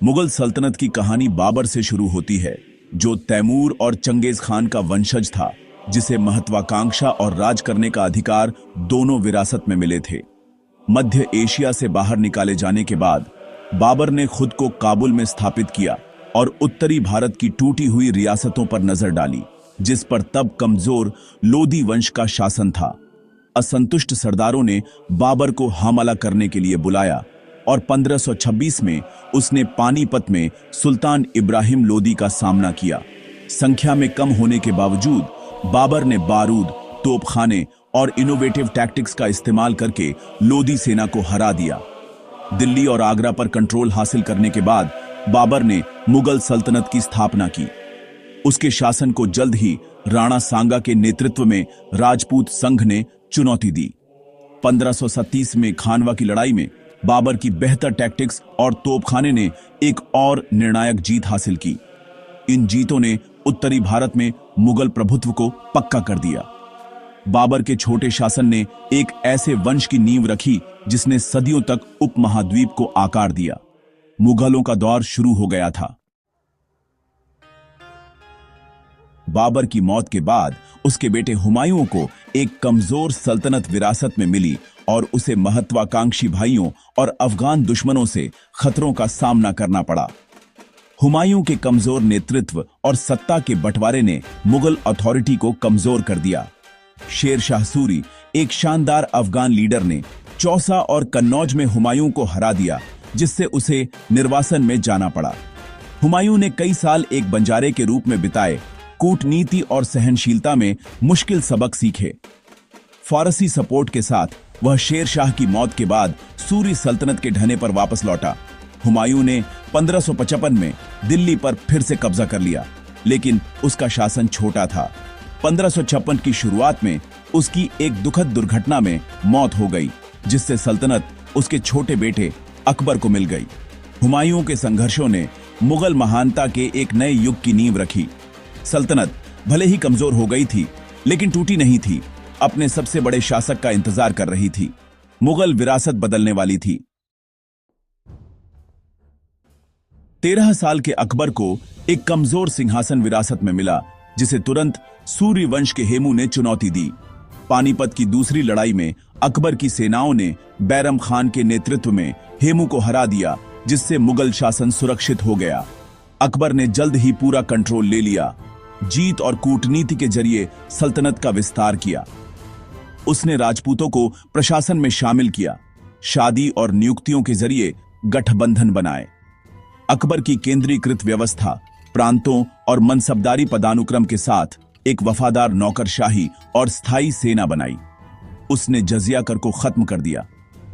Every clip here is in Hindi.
मुगल सल्तनत की कहानी बाबर से शुरू होती है, जो तैमूर और चंगेज खान का वंशज था, जिसे महत्वाकांक्षा और राज करने का अधिकार दोनों विरासत में मिले थे। मध्य एशिया से बाहर निकाले जाने के बाद बाबर ने खुद को काबुल में स्थापित किया और उत्तरी भारत की टूटी हुई रियासतों पर नजर डाली, जिस पर तब कमजोर लोदी वंश का शासन था। असंतुष्ट सरदारों ने बाबर को हमला करने के लिए बुलाया और 1526 में उसने पानीपत में सुल्तान इब्राहिम लोदी का सामना किया। संख्या में कम होने के बावजूद बाबर ने बारूद, तोपखाने और इनोवेटिव टैक्टिक्स का इस्तेमाल करके लोदी सेना को हरा दिया। दिल्ली और आगरा पर कंट्रोल हासिल करने के बाद बाबर ने मुगल सल्तनत की स्थापना की। उसके शासन को जल्द ही राणा सांगा के नेतृत्व में राजपूत संघ ने चुनौती दी। 1537 में खानवा की लड़ाई में बाबर की बेहतर टैक्टिक्स और तोपखाने ने एक और निर्णायक जीत हासिल की। इन जीतों ने उत्तरी भारत में मुगल प्रभुत्व को पक्का कर दिया। बाबर के छोटे शासन ने एक ऐसे वंश की नींव रखी जिसने सदियों तक उपमहाद्वीप को आकार दिया। मुगलों का दौर शुरू हो गया था। बाबर की मौत के बाद उसके बेटे हुमायूं को एक कमजोर सल्तनत विरासत में मिली और उसे महत्वाकांक्षी भाइयों और अफगान दुश्मनों से खतरों का सामना करना पड़ा। हुमायूं के कमजोर नेतृत्व और सत्ता के बंटवारे ने मुगल अथॉरिटी को कमजोर कर दिया। शेर शाह सूरी, एक शानदार अफगान लीडर, ने चौसा और कन्नौज में हुमायूं को हरा दिया, जिससे उसे निर्वासन में जाना पड़ा। हुमायूं ने कई साल एक बंजारे के रूप में बिताए, कूटनीति और सहनशीलता में मुश्किल सबक सीखे। फारसी सपोर्ट के साथ वह शेर शाह की मौत के बाद सूरी सल्तनत के ढहने पर वापस लौटा। हुमायूं ने 1555 में दिल्ली पर फिर से कब्जा कर लिया, लेकिन उसका शासन छोटा था। 1556 की शुरुआत में उसकी एक दुखद दुर्घटना में मौत हो गई, जिससे सल्तनत उसके छोटे बेटे अकबर को मिल गई। हुमायूं के संघर्षों ने मुगल महानता के एक नए युग की नींव रखी। सल्तनत भले ही कमजोर हो गई थी, लेकिन टूटी नहीं थी। अपने सबसे बड़े शासक का इंतजार कर रही थी। मुगल विरासत बदलने वाली थी। 13 साल के अकबर को एक कमजोर सिंहासन विरासत में मिला, जिसे तुरंत सूर्य वंश के हेमू ने चुनौती दी। पानीपत की दूसरी लड़ाई में अकबर की सेनाओं ने बैरम खान के नेतृत्व में हेमू को हरा दिया, जिससे मुगल शासन सुरक्षित हो गया। अकबर ने जल्द ही पूरा कंट्रोल ले लिया। जीत और कूटनीति के जरिए सल्तनत का विस्तार किया। उसने राजपूतों को प्रशासन में शामिल किया, शादी और नियुक्तियों के जरिए गठबंधन बनाए। अकबर की केंद्रीकृत व्यवस्था, प्रांतों और मनसबदारी पदानुक्रम के साथ एक वफादार नौकरशाही और स्थायी सेना बनाई। उसने जजिया कर को खत्म कर दिया,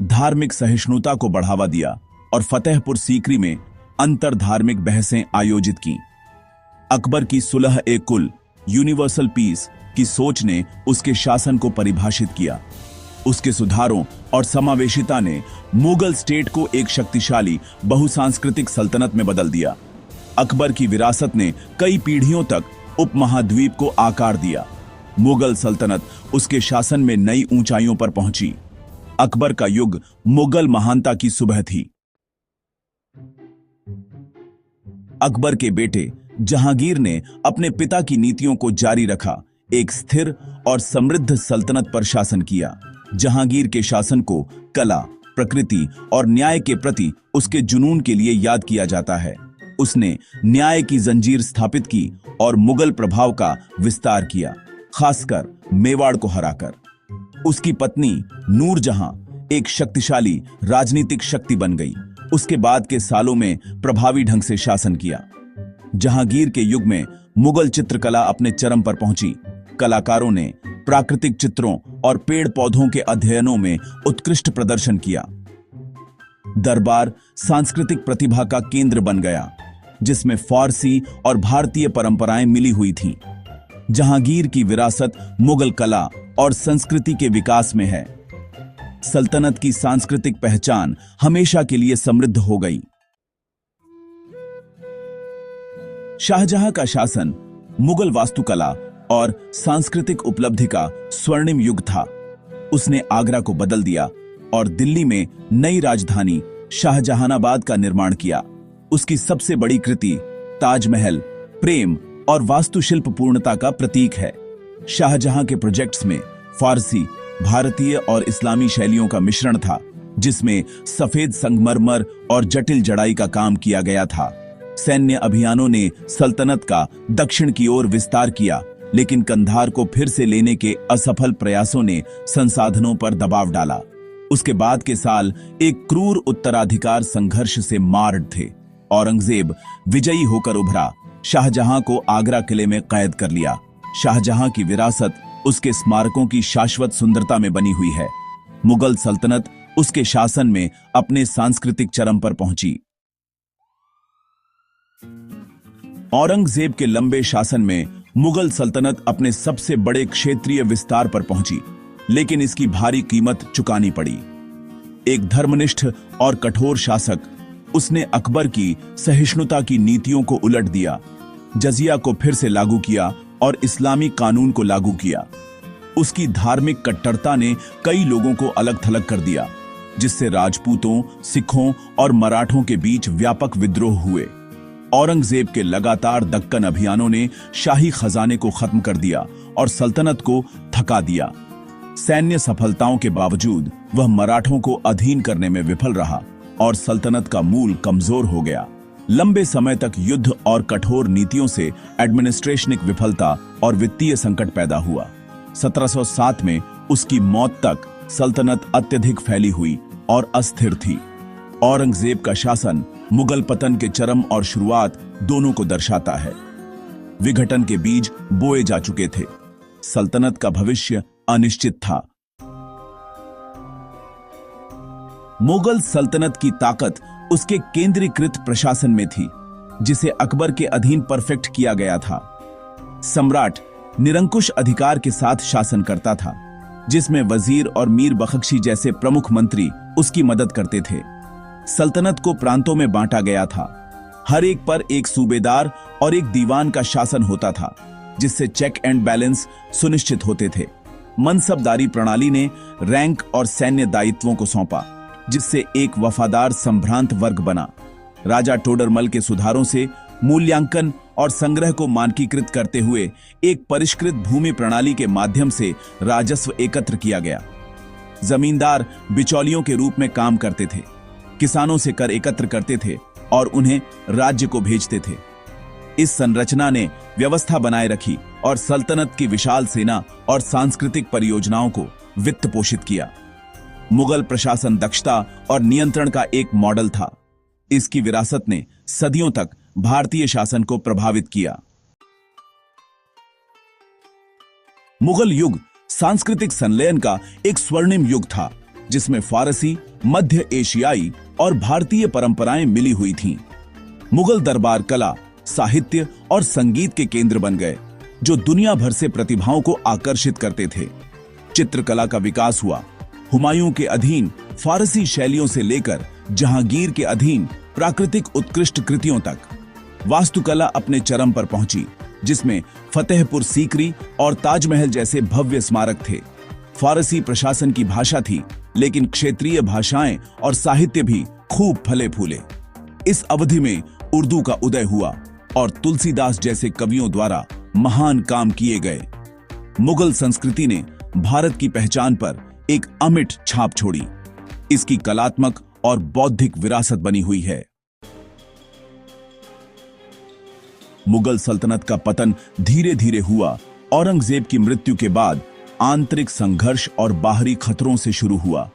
धार्मिक सहिष्णुता को बढ़ावा दिया और फतेहपुर सीकरी में अंतर धार्मिक बहसें आयोजित की। अकबर की सुलह-ए-कुल, यूनिवर्सल पीस की सोच ने उसके शासन को परिभाषित किया। उसके सुधारों और समावेशिता ने मुगल स्टेट को एक शक्तिशाली बहुसांस्कृतिक सल्तनत में बदल दिया। अकबर की विरासत ने कई पीढ़ियों तक उपमहाद्वीप को आकार दिया। मुगल सल्तनत उसके शासन में नई ऊंचाइयों पर पहुंची। अकबर का युग मुगल महानता की सुबह थी। अकबर के बेटे जहांगीर ने अपने पिता की नीतियों को जारी रखा, एक स्थिर और समृद्ध सल्तनत पर शासन किया। जहांगीर के शासन को कला, प्रकृति और न्याय के प्रति उसके जुनून के लिए याद किया जाता है। उसने न्याय की जंजीर स्थापित की और मुगल प्रभाव का विस्तार किया, खासकर मेवाड़ को हराकर। उसकी पत्नी नूरजहां एक शक्तिशाली राजनीतिक शक्ति बन गई। उसके बाद के सालों में प्रभावी ढंग से शासन किया। जहांगीर के युग में मुगल चित्रकला अपने चरम पर पहुंची। कलाकारों ने प्राकृतिक चित्रों और पेड़ पौधों के अध्ययनों में उत्कृष्ट प्रदर्शन किया। दरबार सांस्कृतिक प्रतिभा का केंद्र बन गया, जिसमें फारसी और भारतीय परंपराएं मिली हुई थीं। जहांगीर की विरासत मुगल कला और संस्कृति के विकास में है। सल्तनत की सांस्कृतिक पहचान हमेशा के लिए समृद्ध हो गई। शाहजहां का शासन मुगल वास्तुकला और सांस्कृतिक उपलब्धि का स्वर्णिम युग था। उसने आगरा को बदल दिया और दिल्ली में नई राजधानी शाहजहानाबाद का निर्माण किया। उसकी सबसे बड़ी कृति ताजमहल प्रेम और वास्तुशिल्प पूर्णता का प्रतीक है। शाहजहां के प्रोजेक्ट्स में फारसी, भारतीय और इस्लामी शैलियों का मिश्रण था, जिसमें सफेद संगमरमर और जटिल जड़ाई का काम किया गया था। सैन्य अभियानों ने सल्तनत का दक्षिण की ओर विस्तार किया, लेकिन कंधार को फिर से लेने के असफल प्रयासों ने संसाधनों पर दबाव डाला। उसके बाद के साल एक क्रूर उत्तराधिकार संघर्ष से मार्ड थे। औरंगजेब विजयी होकर उभरा, शाहजहां को आगरा किले में कैद कर लिया। शाहजहां की विरासत उसके स्मारकों की शाश्वत सुंदरता में बनी हुई है। मुगल सल्तनत उसके शासन में अपने सांस्कृतिक चरम पर पहुंची। औरंगजेब के लंबे शासन में मुगल सल्तनत अपने सबसे बड़े क्षेत्रीय विस्तार पर पहुंची, लेकिन इसकी भारी कीमत चुकानी पड़ी। एक धर्मनिष्ठ और कठोर शासक, उसने अकबर की सहिष्णुता की नीतियों को उलट दिया, जजिया को फिर से लागू किया और इस्लामी कानून को लागू किया। उसकी धार्मिक कट्टरता ने कई लोगों को अलग थलग कर दिया, जिससे राजपूतों, सिखों और मराठों के बीच व्यापक विद्रोह हुए। औरंगजेब के लगातार दक्कन अभियानों ने शाही खजाने को खत्म कर दिया और सल्तनत को थका दिया। सैन्य सफलताओं के बावजूद वह मराठों को अधीन करने में विफल रहा और सल्तनत का मूल कमजोर हो गया। लंबे समय तक युद्ध और कठोर नीतियों से एडमिनिस्ट्रेशनिक विफलता और वित्तीय संकट पैदा हुआ। 1707 में उसकी मौत तक सल्तनत अत्यधिक फैली हुई और अस्थिर थी। औरंगजेब का शासन मुगल पतन के चरम और शुरुआत दोनों को दर्शाता है। विघटन के बीज बोए जा चुके थे। सल्तनत का भविष्य अनिश्चित था। मुगल सल्तनत की ताकत उसके केंद्रीकृत प्रशासन में थी, जिसे अकबर के अधीन परफेक्ट किया गया था। सम्राट निरंकुश अधिकार के साथ शासन करता था, जिसमें वजीर और मीर बख्शी जैसे प्रमुख मंत्री उसकी मदद करते थे। सल्तनत को प्रांतों में बांटा गया था। हर एक पर एक सूबेदार और एक दीवान का शासन होता था, जिससे चेक एंड बैलेंस सुनिश्चित होते थे। मनसबदारी प्रणाली ने रैंक और सैन्य दायित्वों को सौंपा, जिससे एक वफादार संभ्रांत वर्ग बना। राजा टोडरमल के सुधारों से मूल्यांकन और संग्रह को मानकीकृत करते हुए एक परिष्कृत भूमि प्रणाली के माध्यम से राजस्व एकत्र किया गया। जमींदार बिचौलियों के रूप में काम करते थे, किसानों से कर एकत्र करते थे और उन्हें राज्य को भेजते थे। इस संरचना ने व्यवस्था बनाए रखी और सल्तनत की विशाल सेना और सांस्कृतिक परियोजनाओं को वित्त पोषित किया। मुगल प्रशासन दक्षता और नियंत्रण का एक मॉडल था। इसकी विरासत ने सदियों तक भारतीय शासन को प्रभावित किया। मुगल युग सांस्कृतिक संलयन का एक स्वर्णिम युग था, जिसमें फारसी, मध्य एशियाई और भारतीय परंपराएं मिली हुई थीं। मुगल दरबार कला, साहित्य और संगीत के केंद्र बन गए, जो दुनिया भर से प्रतिभाओं को आकर्षित करते थे। चित्रकला का विकास हुआ। हुमायूं के अधीन फारसी शैलियों से लेकर जहांगीर के अधीन प्राकृतिक उत्कृष्ट कृतियों तक वास्तुकला अपने चरम पर पहुंची, जिसमें फतेहपुर सीकरी और ताजमहल जैसे भव्य स्मारक थे। फारसी प्रशासन की भाषा थी, लेकिन क्षेत्रीय भाषाएं और साहित्य भी खूब फले फूले। इस अवधि में उर्दू का उदय हुआ और तुलसीदास जैसे कवियों द्वारा महान काम किए गए। मुगल संस्कृति ने भारत की पहचान पर एक अमिट छाप छोड़ी। इसकी कलात्मक और बौद्धिक विरासत बनी हुई है। मुगल सल्तनत का पतन धीरे धीरे हुआ। औरंगजेब की मृत्यु के बाद आंतरिक संघर्ष और बाहरी खतरों से शुरू हुआ।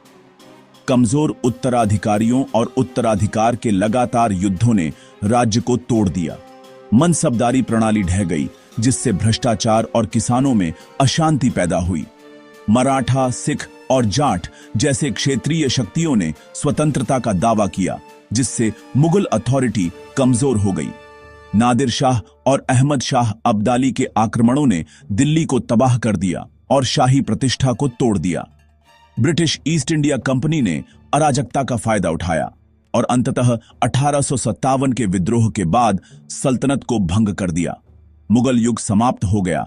कमजोर उत्तराधिकारियों और उत्तराधिकार के लगातार युद्धों ने राज्य को तोड़ दिया। मनसबदारी प्रणाली ढह गई, जिससे भ्रष्टाचार और किसानों में अशांति पैदा हुई। मराठा, सिख और जाट जैसे क्षेत्रीय शक्तियों ने स्वतंत्रता का दावा किया, जिससे मुगल अथॉरिटी कमजोर हो गई। नादिर शाह और अहमद शाह अब्दाली के आक्रमणों ने दिल्ली को तबाह कर दिया और शाही प्रतिष्ठा को तोड़ दिया। ब्रिटिश ईस्ट इंडिया कंपनी ने अराजकता का फायदा उठाया और अंततः 1857 के विद्रोह के बाद सल्तनत को भंग कर दिया। मुगल युग समाप्त हो गया